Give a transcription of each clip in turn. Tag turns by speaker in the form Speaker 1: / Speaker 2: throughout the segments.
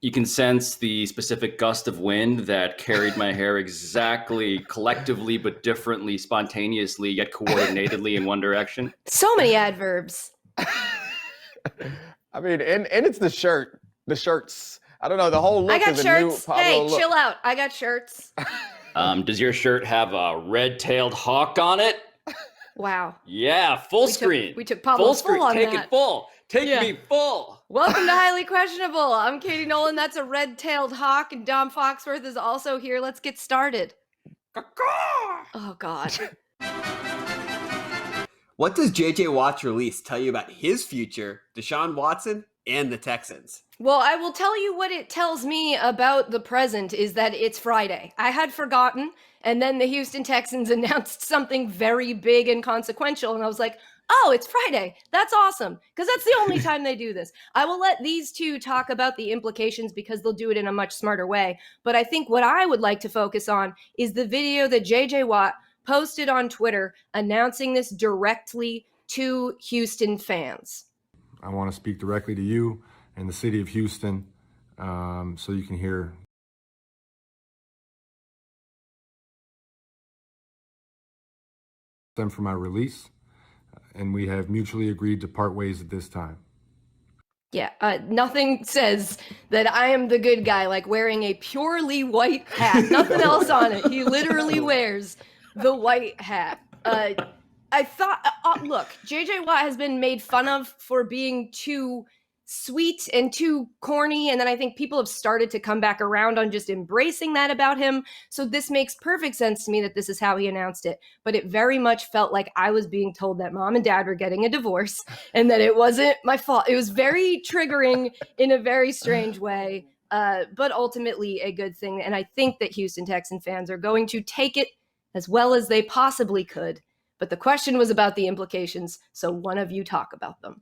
Speaker 1: You can sense the specific gust of wind that carried my hair exactly, collectively, but differently, spontaneously, yet coordinatedly in one direction.
Speaker 2: So many adverbs.
Speaker 3: I mean, and it's the shirts. I don't know. The whole look
Speaker 2: I got
Speaker 3: is
Speaker 2: shirts.
Speaker 3: a new Pablo
Speaker 2: Hey,
Speaker 3: look.
Speaker 2: chill out. I got shirts.
Speaker 1: Does your shirt have a red-tailed hawk on it?
Speaker 2: Wow.
Speaker 1: Yeah, full screen.
Speaker 2: We took Pablo full on
Speaker 1: Take
Speaker 2: that.
Speaker 1: it full. Take me full.
Speaker 2: Welcome to Highly Questionable. I'm Katie Nolan. That's a red-tailed hawk, and Dom Foxworth is also here. Let's get started. Oh, God.
Speaker 4: What does J.J. Watt's release tell you about his future, Deshaun Watson, and the Texans?
Speaker 2: Well, I will tell you what it tells me about the present is that it's Friday. I had forgotten, and then the Houston Texans announced something very big and consequential, and I was like, oh, it's Friday. That's awesome, because that's the only time they do this. I will let these two talk about the implications because they'll do it in a much smarter way. But I think what I would like to focus on is the video that J.J. Watt posted on Twitter announcing this directly to Houston fans.
Speaker 5: I want to speak directly to you and the city of Houston so you can hear them for my release, and we have mutually agreed to part ways at this time.
Speaker 2: Yeah, nothing says that I am the good guy like wearing a purely white hat. Nothing else on it. He literally wears the white hat. I thought, look, J.J. Watt has been made fun of for being too sweet and too corny, and then I think people have started to come back around on just embracing that about him. So this makes perfect sense to me that this is how he announced it, but it very much felt like I was being told that mom and dad were getting a divorce and that it wasn't my fault. It was very triggering in a very strange way, but ultimately a good thing. And I think that Houston Texan fans are going to take it as well as they possibly could. But the question was about the implications, so one of you talk about them.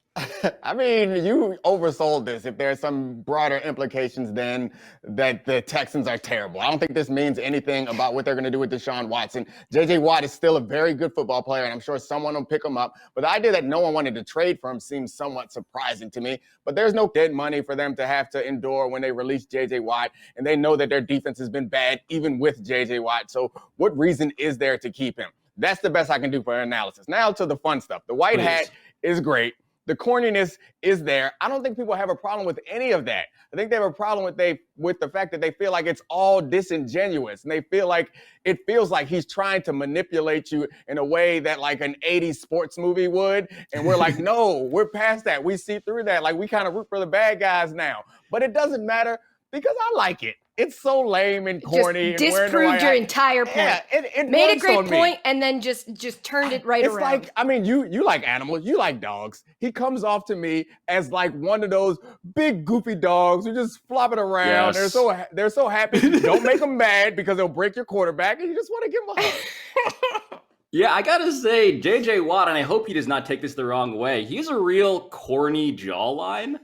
Speaker 3: I mean, you oversold this. If there's some broader implications, then that the Texans are terrible. I don't think this means anything about what they're going to do with Deshaun Watson. J.J. Watt is still a very good football player, and I'm sure someone will pick him up. But the idea that no one wanted to trade for him seems somewhat surprising to me. But there's no dead money for them to have to endure when they release J.J. Watt, and they know that their defense has been bad even with J.J. Watt. So what reason is there to keep him? That's the best I can do for analysis. Now to the fun stuff. The white hat is great. The corniness is there. I don't think people have a problem with any of that. I think they have a problem with the fact that they feel like it's all disingenuous. And they feel like it feels like he's trying to manipulate you in a way that like an 80s sports movie would. And we're like, no, we're past that. We see through that. Like we kind of root for the bad guys now. But it doesn't matter because I like it. It's so lame and corny.
Speaker 2: Just disproved your entire point.
Speaker 3: Yeah, it
Speaker 2: made a great point and then just turned it right around.
Speaker 3: It's like, I mean, you like animals, you like dogs. He comes off to me as like one of those big goofy dogs who just flopping around.
Speaker 1: Yes.
Speaker 3: They're so happy. Don't make them mad because they'll break your quarterback, and you just want to give them a hug.
Speaker 1: Yeah, I gotta say, J.J. Watt, and I hope he does not take this the wrong way, he's a real corny jawline.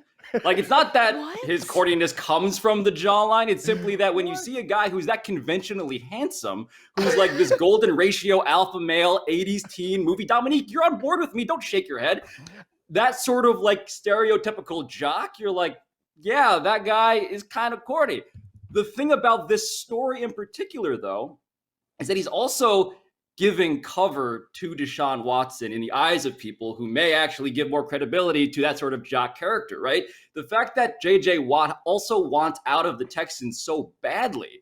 Speaker 1: Like, it's not that his corniness comes from the jawline. It's simply that when you see a guy who's that conventionally handsome, who's like this golden ratio alpha male 80s teen movie, Domonique, you're on board with me. Don't shake your head. That sort of like stereotypical jock, you're like, yeah, that guy is kind of corny. The thing about this story in particular, though, is that he's also giving cover to Deshaun Watson in the eyes of people who may actually give more credibility to that sort of jock character, right? The fact that J.J. Watt also wants out of the Texans so badly,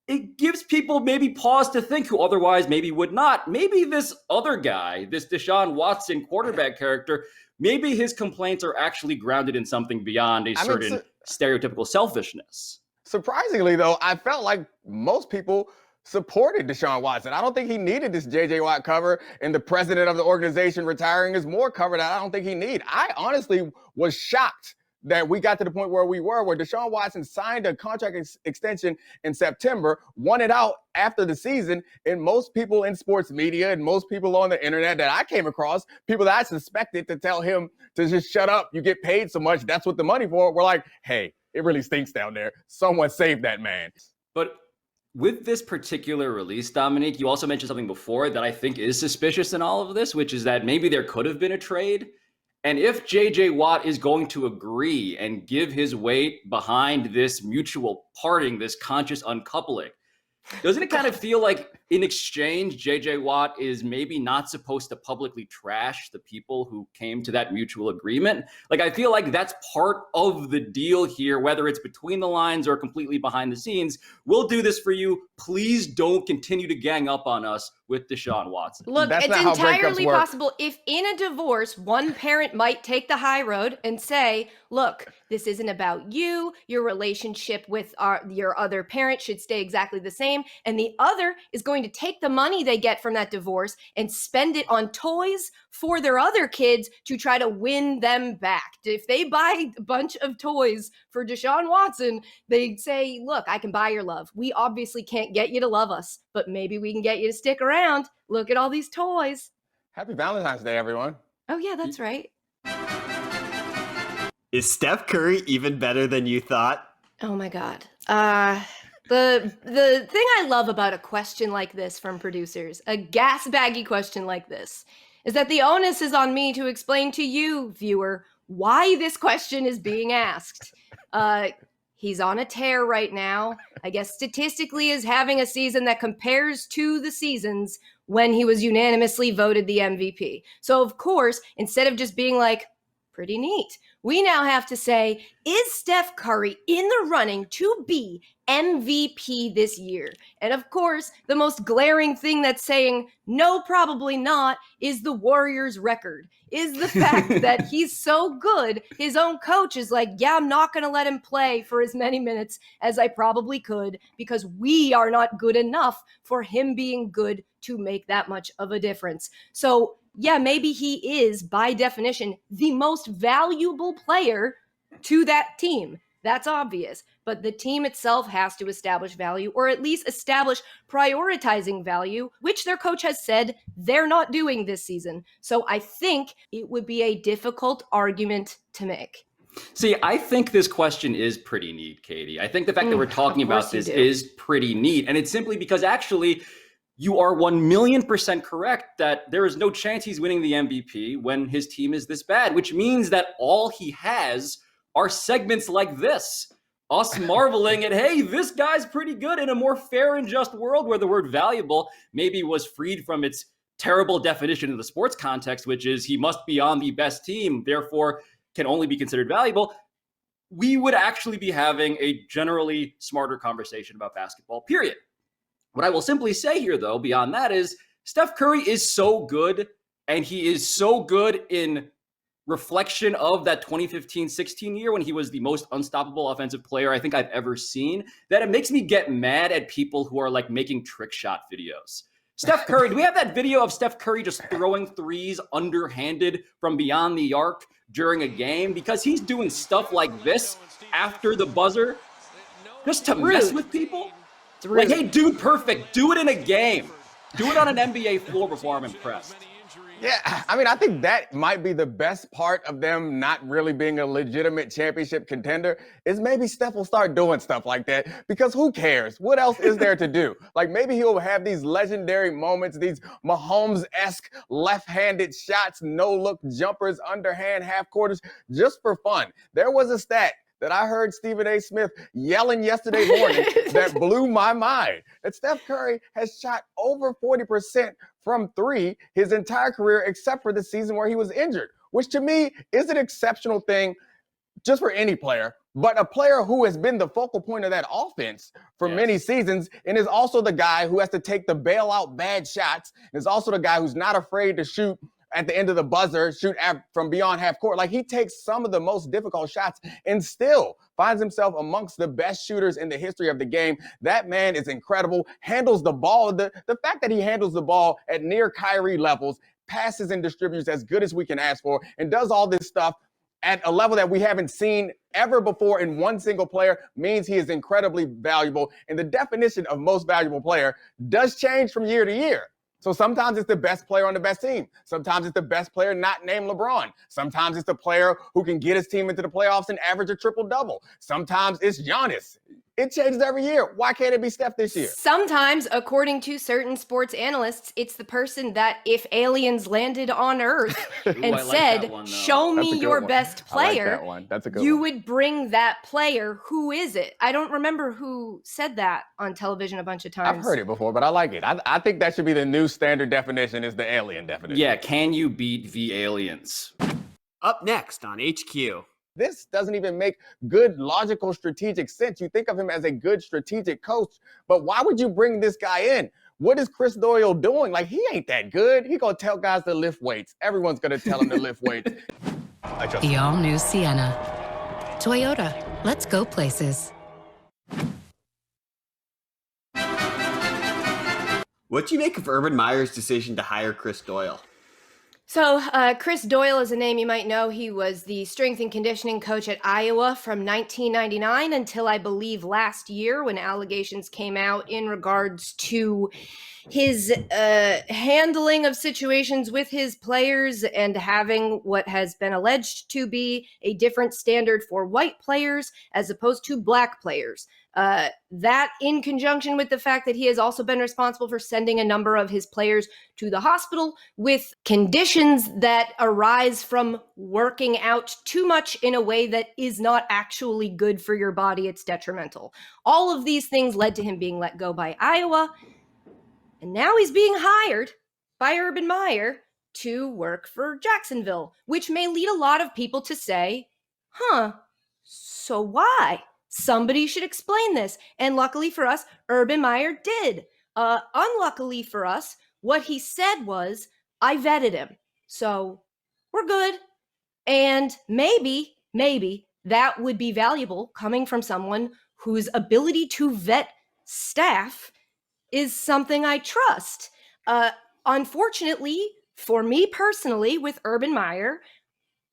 Speaker 1: it gives people maybe pause to think who otherwise maybe would not. Maybe this other guy, this Deshaun Watson quarterback character, maybe his complaints are actually grounded in something beyond a certain stereotypical selfishness.
Speaker 3: Surprisingly, though, I felt like most people supported Deshaun Watson. I don't think he needed this J.J. Watt cover, and the president of the organization retiring is more cover that I don't think he need. I honestly was shocked that we got to the point where we were, where Deshaun Watson signed a contract extension in September, won it out after the season, and most people in sports media and most people on the internet that I came across, people that I suspected to tell him to just shut up, you get paid so much, that's what the money for, we're like, hey, it really stinks down there. Someone save that man.
Speaker 1: But with this particular release, Domonique, you also mentioned something before that I think is suspicious in all of this, which is that maybe there could have been a trade. And if JJ Watt is going to agree and give his weight behind this mutual parting, this conscious uncoupling, doesn't it kind of feel like in exchange, JJ Watt is maybe not supposed to publicly trash the people who came to that mutual agreement? Like, I feel like that's part of the deal here, whether it's between the lines or completely behind the scenes. We'll do this for you. Please don't continue to gang up on us with Deshaun Watson.
Speaker 2: Look,
Speaker 3: That's
Speaker 2: it's
Speaker 3: not how breakups
Speaker 2: entirely
Speaker 3: work.
Speaker 2: possible if in a divorce, one parent might take the high road and say, look, this isn't about you. Your relationship with your other parent should stay exactly the same. And the other is going to take the money they get from that divorce and spend it on toys for their other kids to try to win them back. If they buy a bunch of toys for Deshaun Watson, they say, look, I can buy your love. We obviously can't get you to love us, but maybe we can get you to stick around. Look at all these toys.
Speaker 3: Happy Valentine's Day, everyone.
Speaker 2: Oh, yeah, that's right.
Speaker 4: Is Steph Curry even better than you thought?
Speaker 2: Oh, my God. The thing I love about a question like this from producers, a gas baggy question like this, is that the onus is on me to explain to you, viewer, why this question is being asked. He's on a tear right now. I guess statistically is having a season that compares to the seasons when he was unanimously voted the MVP. So of course, instead of just being like, pretty neat, we now have to say, is Steph Curry in the running to be MVP this year? And of course, the most glaring thing that's saying, no, probably not, is the Warriors' record, is the fact that he's so good, his own coach is like, yeah, I'm not going to let him play for as many minutes as I probably could because we are not good enough for him being good to make that much of a difference. So yeah, maybe he is, by definition, the most valuable player to that team. That's obvious. But the team itself has to establish value, or at least establish prioritizing value, which their coach has said they're not doing this season. So I think it would be a difficult argument to make.
Speaker 1: See, I think this question is pretty neat, Katie. I think the fact that we're talking about this is pretty neat. And it's simply because actually, you are 1,000,000% correct that there is no chance he's winning the MVP when his team is this bad, which means that all he has are segments like this. Us marveling at, hey, this guy's pretty good in a more fair and just world where the word valuable maybe was freed from its terrible definition in the sports context, which is he must be on the best team, therefore can only be considered valuable. We would actually be having a generally smarter conversation about basketball, period. What I will simply say here, though, beyond that is Steph Curry is so good, and he is so good in reflection of that 2015-16 year when he was the most unstoppable offensive player I think I've ever seen, that it makes me get mad at people who are like making trick shot videos. Steph Curry, do we have that video of Steph Curry just throwing threes underhanded from beyond the arc during a game? Because he's doing stuff like this after the buzzer just to mess with people? Like, hey, dude, perfect. Do it in a game. Do it on an NBA floor before I'm impressed.
Speaker 3: Yeah, I mean, I think that might be the best part of them not really being a legitimate championship contender is maybe Steph will start doing stuff like that because who cares? What else is there to do? Like maybe he'll have these legendary moments, these Mahomes-esque left-handed shots, no-look jumpers, underhand half-quarters, just for fun. There was a stat that I heard Stephen A. Smith yelling yesterday morning that blew my mind. That Steph Curry has shot over 40% from three his entire career, except for the season where he was injured, which to me is an exceptional thing just for any player, but a player who has been the focal point of that offense for many seasons and is also the guy who has to take the bailout bad shots, and is also the guy who's not afraid to shoot at the end of the buzzer, shoot from beyond half court. Like he takes some of the most difficult shots and still finds himself amongst the best shooters in the history of the game. That man is incredible, handles the ball. The fact that he handles the ball at near Kyrie levels, passes and distributes as good as we can ask for, and does all this stuff at a level that we haven't seen ever before in one single player means he is incredibly valuable. And the definition of most valuable player does change from year to year. So sometimes it's the best player on the best team. Sometimes it's the best player not named LeBron. Sometimes it's the player who can get his team into the playoffs and average a triple-double. Sometimes it's Giannis. It changes every year. Why can't it be Steph this year?
Speaker 2: Sometimes, according to certain sports analysts, it's the person that if aliens landed on Earth and
Speaker 1: I like that
Speaker 2: said,
Speaker 1: one, though.
Speaker 2: show
Speaker 3: That's a
Speaker 2: me
Speaker 3: good
Speaker 2: your
Speaker 3: one.
Speaker 2: best
Speaker 3: I like
Speaker 2: player,
Speaker 3: that one. That's a good
Speaker 2: you
Speaker 3: one.
Speaker 2: would bring that player. Who is it? I don't remember who said that on television a bunch of times.
Speaker 3: I've heard it before, but I like it. I think that should be the new standard definition is the alien definition.
Speaker 1: Yeah, can you beat the aliens?
Speaker 4: Up next on HQ.
Speaker 3: This doesn't even make good, logical, strategic sense. You think of him as a good strategic coach, but why would you bring this guy in? What is Chris Doyle doing? Like, he ain't that good. He gonna tell guys to lift weights. Everyone's gonna tell him to lift weights.
Speaker 6: The all-new Sienna. Toyota, let's go places.
Speaker 4: What do you make of Urban Meyer's decision to hire Chris Doyle?
Speaker 2: So, Chris Doyle is a name you might know. He was the strength and conditioning coach at Iowa from 1999 until I believe last year when allegations came out in regards to his handling of situations with his players and having what has been alleged to be a different standard for white players as opposed to black players. That in conjunction with the fact that he has also been responsible for sending a number of his players to the hospital with conditions that arise from working out too much in a way that is not actually good for your body. It's detrimental. All of these things led to him being let go by Iowa. And now he's being hired by Urban Meyer to work for Jacksonville, which may lead a lot of people to say, so why? Somebody should explain this. And luckily for us, Urban Meyer did. Unluckily for us, what he said was, I vetted him. So we're good. And maybe that would be valuable coming from someone whose ability to vet staff is something I trust. Unfortunately, for me personally, with Urban Meyer,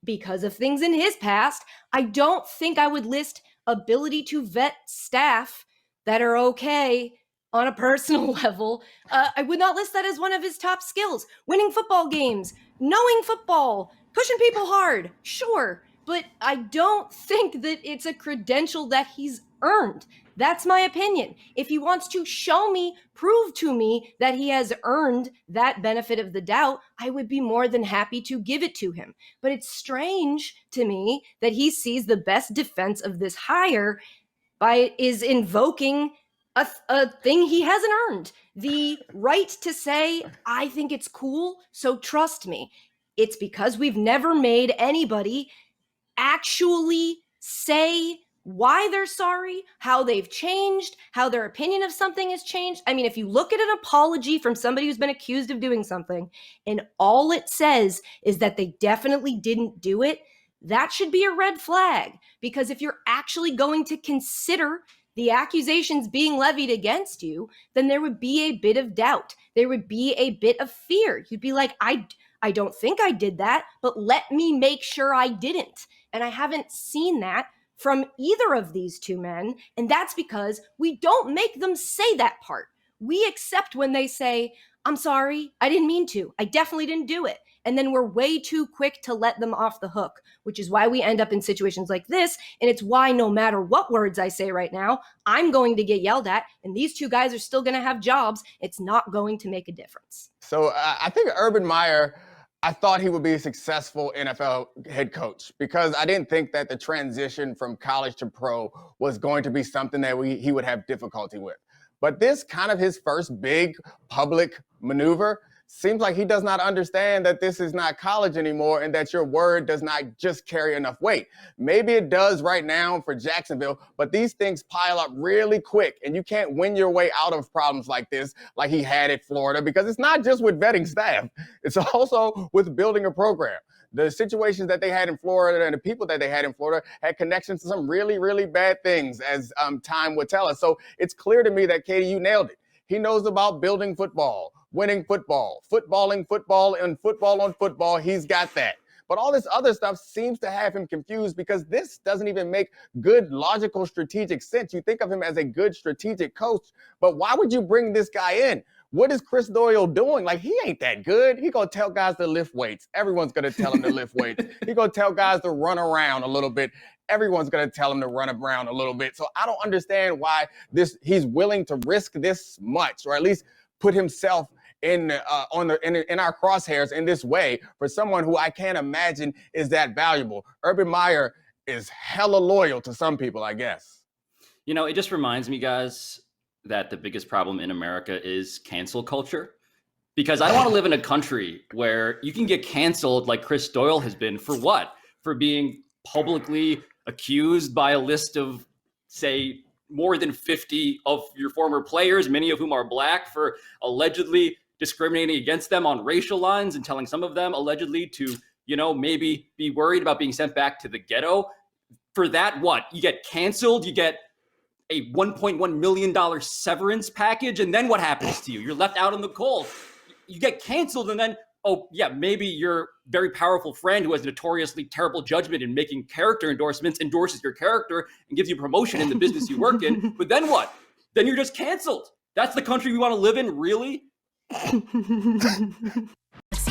Speaker 2: because of things in his past, I don't think I would list ability to vet staff that are okay on a personal level. I would not list that as one of his top skills. Winning football games, knowing football, pushing people hard, sure. But I don't think that it's a credential that he's earned. That's my opinion. If he wants to show me, prove to me that he has earned that benefit of the doubt, I would be more than happy to give it to him. But it's strange to me that he sees the best defense of this hire is invoking a thing he hasn't earned. The right to say, I think it's cool, so trust me. It's because we've never made anybody actually say why they're sorry, how they've changed, how their opinion of something has changed. I mean, if you look at an apology from somebody who's been accused of doing something, and all it says is that they definitely didn't do it, that should be a red flag. Because if you're actually going to consider the accusations being levied against you, then there would be a bit of doubt. There would be a bit of fear. You'd be like, I don't think I did that, but let me make sure I didn't. And I haven't seen that from either of these two men. And that's because we don't make them say that part. We accept when they say, I'm sorry, I didn't mean to. I definitely didn't do it. And then we're way too quick to let them off the hook, which is why we end up in situations like this. And it's why no matter what words I say right now, I'm going to get yelled at. And these two guys are still going to have jobs. It's not going to make a difference.
Speaker 3: So I think Urban Meyer, I thought he would be a successful NFL head coach because I didn't think that the transition from college to pro was going to be something that he would have difficulty with. But this kind of his first big public maneuver seems like he does not understand that this is not college anymore and that your word does not just carry enough weight. Maybe it does right now for Jacksonville, but these things pile up really quick and you can't win your way out of problems like this, like he had at Florida, because it's not just with vetting staff. It's also with building a program. The situations that they had in Florida and the people that they had in Florida had connections to some really, really bad things, as time would tell us. So it's clear to me that, Katie, you nailed it. He knows about building football, winning football, footballing football, and football on football. He's got that. But all this other stuff seems to have him confused because this doesn't even make good, logical, strategic sense. You think of him as a good strategic coach, but why would you bring this guy in? What is Chris Doyle doing? Like, he ain't that good. He gonna tell guys to lift weights. Everyone's gonna tell him to lift weights. He gonna tell guys to run around a little bit. everyone's going to tell him to run around a little bit. So I don't understand why he's willing to risk this much, or at least put himself in our crosshairs in this way for someone who I can't imagine is that valuable. Urban Meyer is hella loyal to some people, I guess.
Speaker 1: You know, it just reminds me, guys, that the biggest problem in America is cancel culture. Because I don't want to live in a country where you can get canceled like Chris Doyle has been for what? For being publicly accused by a list of, say, more than 50 of your former players, many of whom are black, for allegedly discriminating against them on racial lines and telling some of them allegedly to, you know, maybe be worried about being sent back to the ghetto. For that, what? You get canceled, you get a $1.1 million severance package, and then what happens to you? You're left out in the cold. You get canceled, and then, oh, yeah, maybe your very powerful friend who has notoriously terrible judgment in making character endorsements endorses your character and gives you promotion in the business you work in. But then what? Then you're just canceled. That's the country we want to live in, really?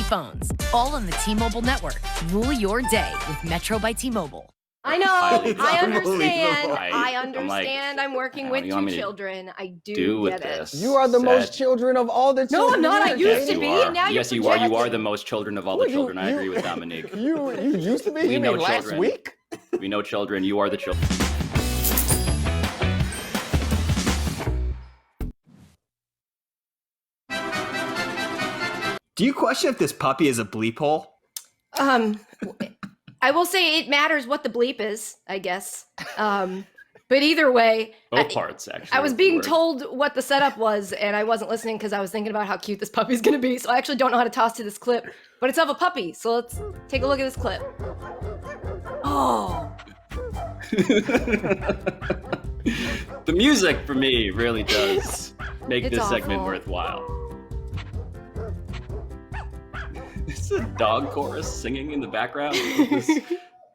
Speaker 7: Phones, all on the T-Mobile network. Rule your day with Metro by T-Mobile.
Speaker 2: I know. I understand.
Speaker 1: I'm like,
Speaker 2: I'm working with two children. I do get it.
Speaker 3: You are the most children of all the children.
Speaker 2: No, I'm not. I used to be, and now
Speaker 1: yes, you are. You are the most children of all the children. I agree with Domonique.
Speaker 3: You used to be?
Speaker 1: We
Speaker 3: you
Speaker 1: know
Speaker 3: mean last
Speaker 1: children.
Speaker 3: week?
Speaker 1: We know children. You are the children.
Speaker 4: Do you question if this puppy is a bleep hole?
Speaker 2: I will say it matters what the bleep is, I guess. But either way,
Speaker 1: Both parts, actually.
Speaker 2: I was being told what the setup was, and I wasn't listening because I was thinking about how cute this puppy's gonna be. So I actually don't know how to toss to this clip, but it's of a puppy. So let's take a look at this clip. Oh.
Speaker 1: The music for me really does make this segment
Speaker 2: awful.
Speaker 1: Worthwhile. It's a dog chorus singing in the background. This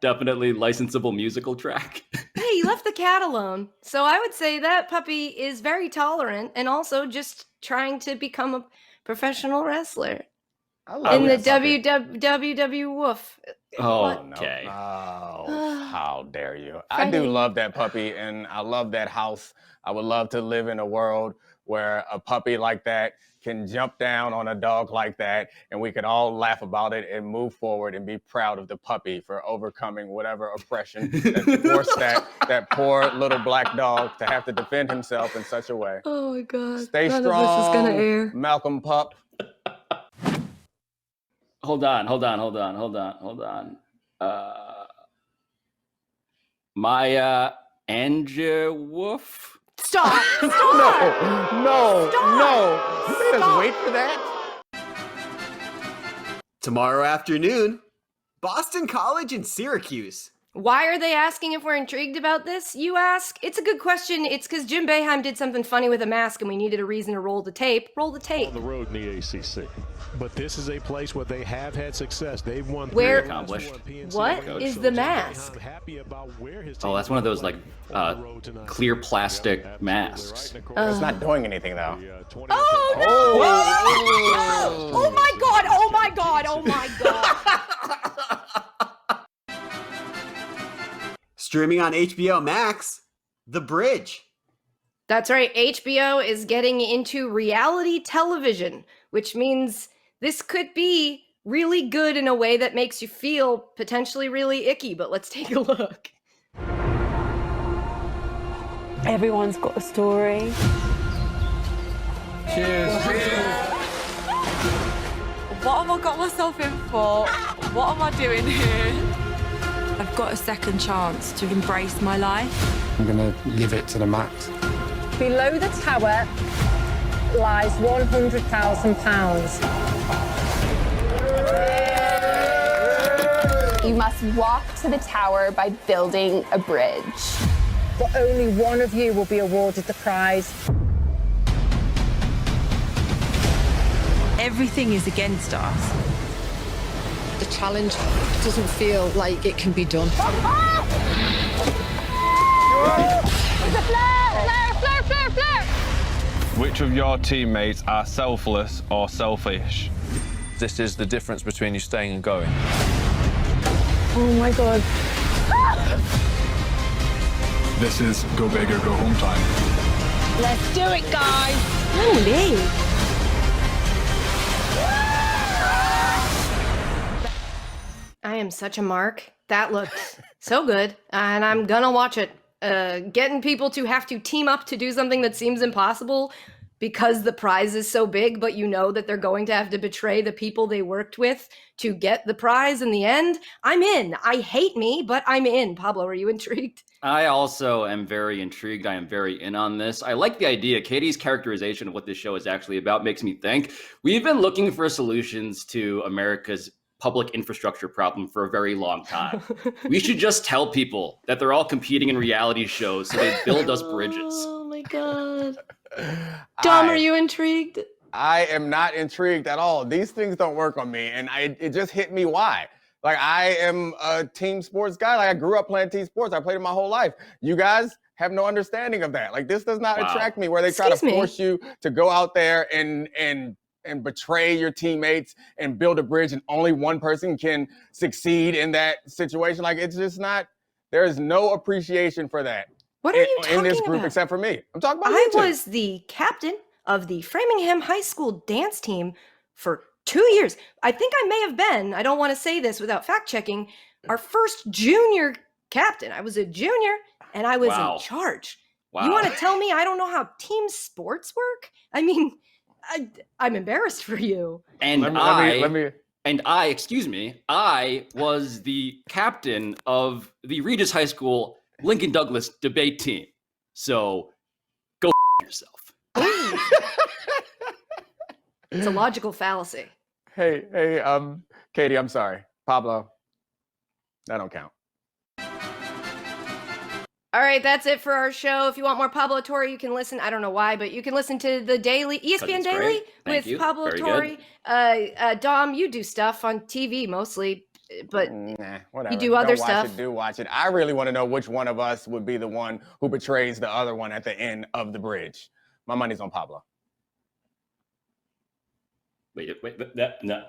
Speaker 1: definitely licensable musical track.
Speaker 2: Hey, he left the cat alone. So I would say that puppy is very tolerant and also just trying to become a professional wrestler. In the WWW Woof.
Speaker 1: Okay.
Speaker 3: Oh, how dare you. I do love that puppy, and I love that house. I would love to live in a world where a puppy like that can jump down on a dog like that, and we could all laugh about it and move forward and be proud of the puppy for overcoming whatever oppression that forced that poor little black dog to have to defend himself in such a way.
Speaker 2: Oh my God.
Speaker 3: Stay
Speaker 2: None
Speaker 3: strong,
Speaker 2: of this is gonna air.
Speaker 3: Malcolm Pup.
Speaker 1: Hold on. Maya Angelwolf?
Speaker 2: Stop!
Speaker 3: No. You made us wait for that?
Speaker 4: Tomorrow afternoon, Boston College and Syracuse.
Speaker 2: Why are they asking if we're intrigued about this, you ask? It's a good question. It's because Jim Boeheim did something funny with a mask and we needed a reason to roll the tape. Roll the tape.
Speaker 8: On the road in the ACC. But this is a place where they have had success. They've won
Speaker 2: Where-
Speaker 1: accomplished.
Speaker 2: What is the mask?
Speaker 1: Oh, that's one of those like clear plastic masks.
Speaker 3: It's not doing anything though.
Speaker 2: Oh no! Oh my God! Oh my God! Oh my God!
Speaker 4: Streaming on HBO Max, The Bridge.
Speaker 2: That's right. HBO is getting into reality television, which means this could be really good in a way that makes you feel potentially really icky. But let's take a look.
Speaker 9: Everyone's got a story.
Speaker 3: Cheers.
Speaker 9: What have I got myself in for? What am I doing here? I've got a second chance to embrace my life.
Speaker 10: I'm gonna give it to the max.
Speaker 11: Below the tower lies £100,000.
Speaker 12: You must walk to the tower by building a bridge.
Speaker 11: But only one of you will be awarded the prize.
Speaker 9: Everything is against us.
Speaker 13: The challenge doesn't feel like it can be done.
Speaker 12: There's a flare!
Speaker 14: Which of your teammates are selfless or selfish?
Speaker 15: This is the difference between you staying and going.
Speaker 11: Oh my God.
Speaker 16: this is go big or go home time.
Speaker 11: Let's do it, guys.
Speaker 2: I am such a mark. That looked so good, and I'm gonna watch it. Getting people to have to team up to do something that seems impossible because the prize is so big, but you know that they're going to have to betray the people they worked with to get the prize in the end. I'm in. I hate me, but I'm in. Pablo, are you intrigued?
Speaker 1: I also am very intrigued. I am very in on this. I like the idea. Katie's characterization of what this show is actually about makes me think we've been looking for solutions to America's public infrastructure problem for a very long time. We should just tell people that they're all competing in reality shows so they build us bridges.
Speaker 2: Oh my God. Dom, are you intrigued?
Speaker 3: I am not intrigued at all. These things don't work on me, and it just hit me why. Like, I am a team sports guy. Like, I grew up playing team sports. I played it my whole life. You guys have no understanding of that. Like, this does not attract me, where they try to force you to go out there and betray your teammates and build a bridge, and only one person can succeed in that situation. Like, it's just not, there is no appreciation for that.
Speaker 2: What are you talking
Speaker 3: in this group
Speaker 2: about?
Speaker 3: except for me? I'm talking about
Speaker 2: I
Speaker 3: you two.
Speaker 2: was the captain of the Framingham High School dance team for 2 years. I think I may have been, I don't want to say this without fact checking, our first junior captain. I was a junior and I was in charge. You want to tell me I don't know how team sports work? I mean, I'm embarrassed for you.
Speaker 1: And I was the captain of the Regis High School Lincoln Douglas debate team. So go yourself.
Speaker 2: It's a logical fallacy.
Speaker 3: Hey, Katie, I'm sorry. Pablo, that don't count.
Speaker 2: All right, that's it for our show. If you want more Pablo Torre, you can listen. I don't know why, but you can listen to the Daily, ESPN Daily with Pablo Torre. Dom, you do stuff on TV mostly, but
Speaker 3: whatever.
Speaker 2: you do other stuff.
Speaker 3: Watch it. I really want to know which one of us would be the one who betrays the other one at the end of the bridge. My money's on Pablo.
Speaker 1: Wait, no.